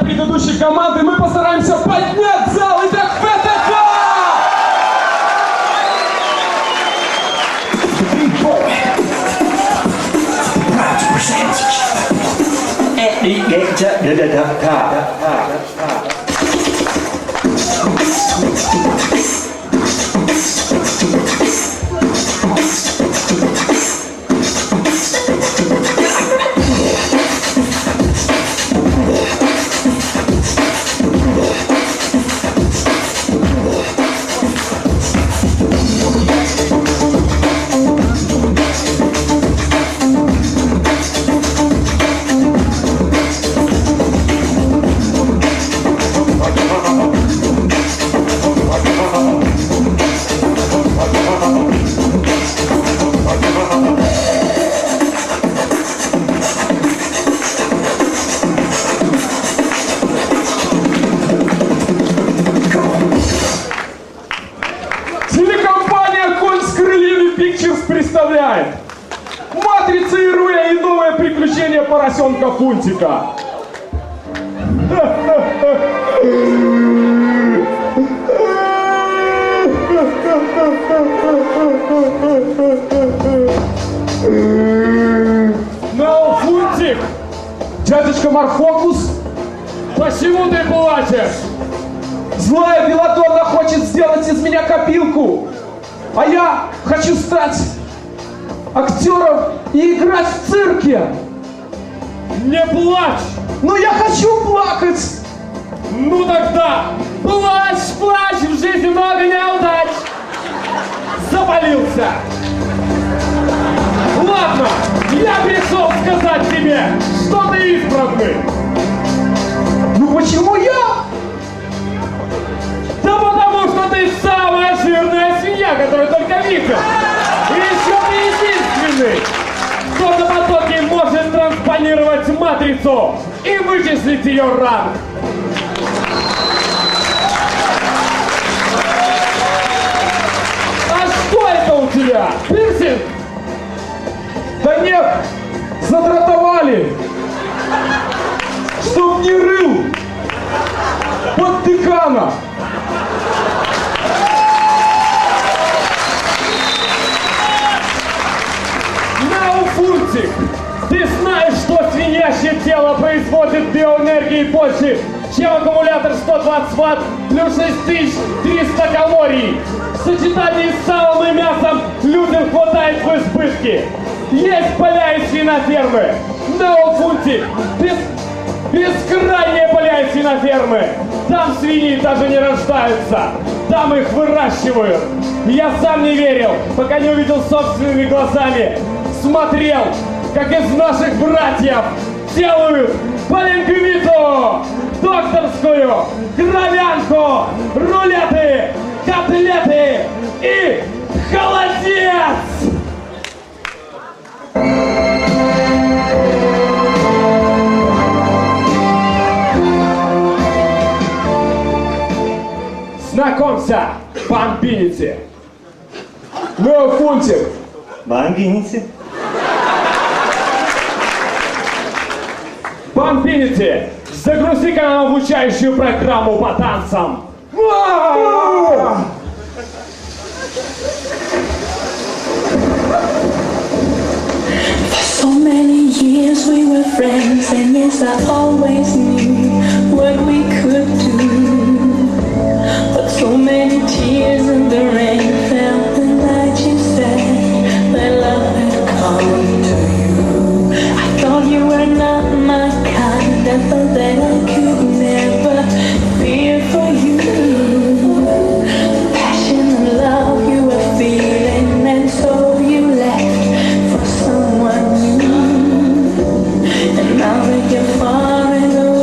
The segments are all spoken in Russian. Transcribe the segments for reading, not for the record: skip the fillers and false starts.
предыдущей команды мы постараемся поднять зал. Итак, ВТК! Представляет «Матрица и Руя» и новое приключение поросенка Фунтика. Ну, Фунтик, дядечка Марфокус, почему ты плачешь? Злая Беладонна хочет сделать из меня копилку, а я хочу стать актером и играть в цирке. Не плачь! Но я хочу плакать! Ну тогда плачь, плачь, в жизни много неудач! Запалился! Ладно, я пришел сказать тебе, что ты избранный! Ну почему я? Да потому что ты самая жирная свинья, которую только видел! И еще ты единственный, кто на потоке может транспонировать матрицу и вычислить ее ранг. А что это у тебя? Пирсинг? Да нет, задратовали, чтоб не рыл под декана. Фунтик, ты знаешь, что свинячье тело производит биоэнергии больше, чем аккумулятор 120 Вт плюс 6300 калорий. В сочетании с салом и мясом людям хватает в избытке. Есть поля и свинофермы. Но, Фунтик, бескрайние поля и свинофермы. Там свиньи даже не рождаются. Там их выращивают. Я сам не верил, пока не увидел собственными глазами. Смотрел, как из наших братьев делают полингвиту, докторскую, кровянку, рулеты, котлеты и холодец! Знакомься, Бомбинити. Ну, Фунтик. Бомбинити. Бомбинити, загрузи-ка нам обучающую программу по танцам. For so many years we were friends, and yes, I always knew what we could do. But so many tears in the rain fell the night you said that love had come to you. I thought you were not my kind, I thought that I could never fear for you. The passion and love you were feeling, and so you left for someone new. And now that you're far and away,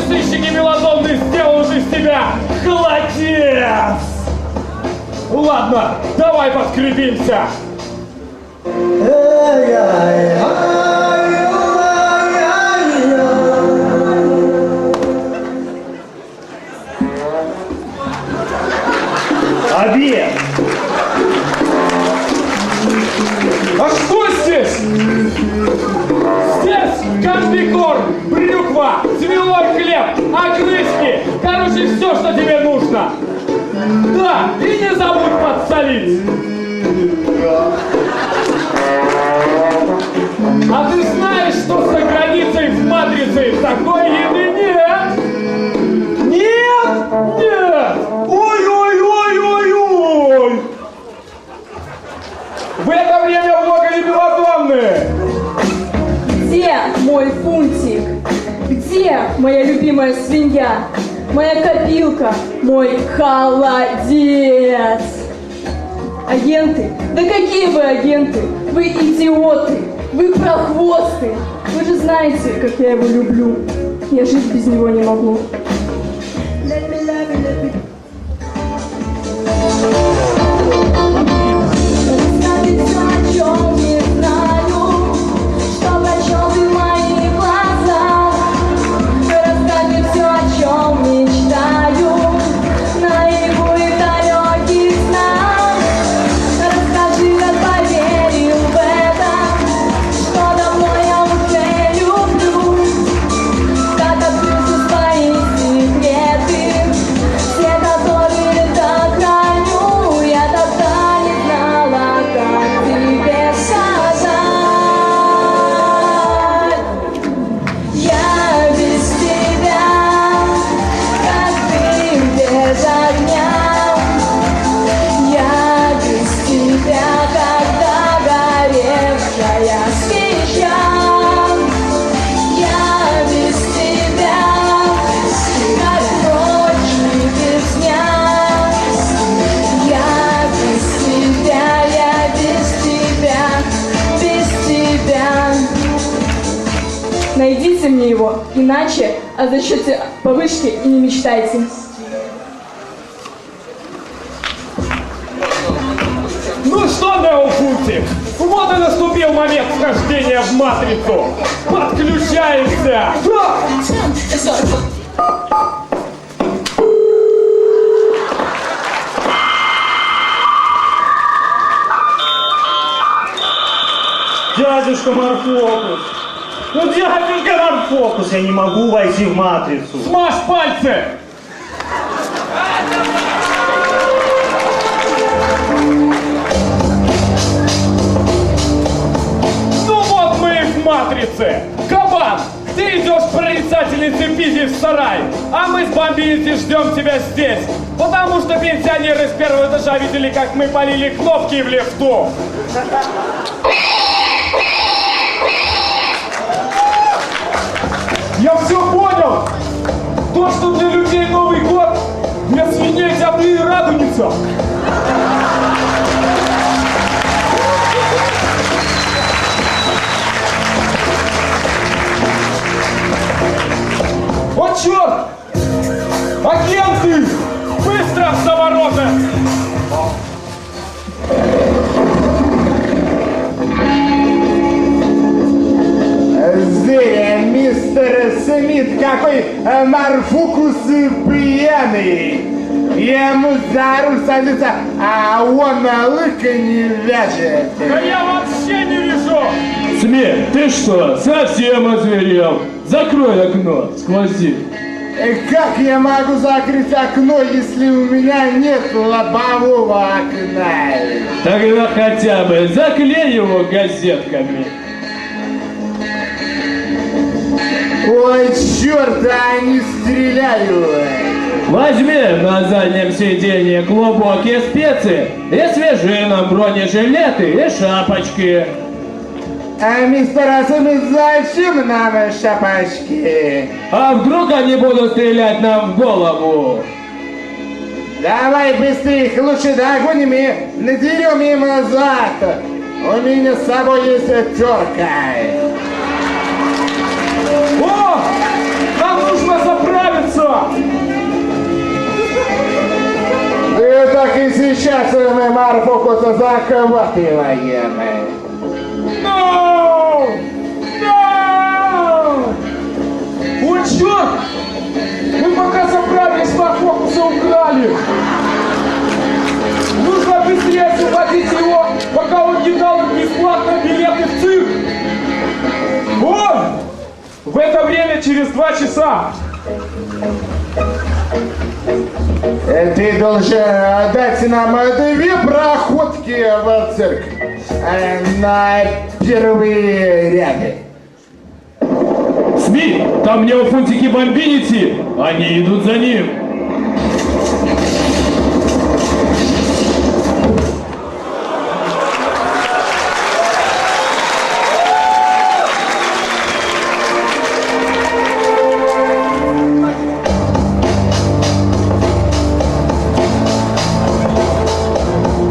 сыщики мелодонные сделают из тебя холодец! Ладно, давай подкрепимся! Обед! А что здесь? Здесь комбикорм, брюква, свиной хлеб, огрызки. Короче, все, что тебе нужно. Да, и не забудь подсолить. А ты знаешь, что за границей в матрице такой еды нет? Нет? Нет! Ой-ой-ой-ой-ой! В это время в логове Беладонны! Где мой фунтик? Где моя любимая свинья? Моя копилка? Мой холодец? Агенты? Да какие вы агенты? Вы идиоты! Вы прохвосты! Вы же знаете, как я его люблю. Я жить без него не могу. Расскажи всё, о чем не знаю, что прочел ты в моих глазах. Расскажи все, о чем мечтаю, наяву и в далеких снах. Расскажи, как поверил в это, что давно я уже люблю. Как открыл все свои секреты, все, которые так храню. Я тогда не знала, как тебе сказать. Я без тебя, как дым без огня. Я без тебя, как догоревшая свеча. Я без тебя, как ночь без дня. Я без тебя, я без тебя, без тебя. Найдите мне его, иначе о зачете повышки и не мечтайте. Ну что, Неофунтик, вот и наступил момент вхождения в матрицу. Подключаемся! Дядюшка Марфокус! Ну, дядюшка Марфокус, я не могу войти в матрицу. Смажь пальцы! Ну вот мы и в матрице! Кабан, ты идешь к прорицательнице Пизи в сарай, а мы с бомбиницей ждем тебя здесь, потому что пенсионеры с первого этажа видели, как мы полили кнопки в лифту. Я все понял! То, что для людей Новый год, для свиней Зябли и Радуница. О, черт! Агенты! Быстро в завороты! Мистер Смит, какой Марфокус пьяный. Ему за руль садится, а он лыка не вяжет. Да я вообще не вижу! Смит, ты что, совсем озверел? Закрой окно, сквозит. Как я могу закрыть окно, если у меня нет лобового окна? Тогда хотя бы заклей его газетками. Ой, черт, они стреляют. Возьми на заднем сиденье клубок и специи и свяжи нам бронежилеты и шапочки. А мистер Смит, зачем нам шапочки? А вдруг они будут стрелять нам в голову? Давай быстрее их лучше догоним и надерем им зад. У меня с собой есть терка. О! Нам нужно заправить! сейчас мы Марфокуса захватываем. No! No! О, черт! Мы пока забрались, Марфокуса украли! Нужно быстрее освободить его, пока он не дал им бесплатно билеты в цирк! Он! В это время через 2 часа! Ты должен дать нам 2 проходки в цирк на первые ряды. СМИ, там неофунтики бомбинити, они идут за ним.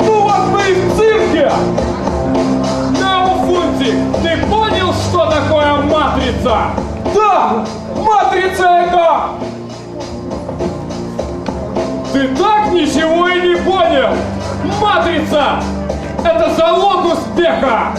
Ну вот мы и в цирке! Неофунтик, ты понял, что такое матрица? Да! Матрица это! Ты так ничего и не понял! Матрица! Это залог успеха!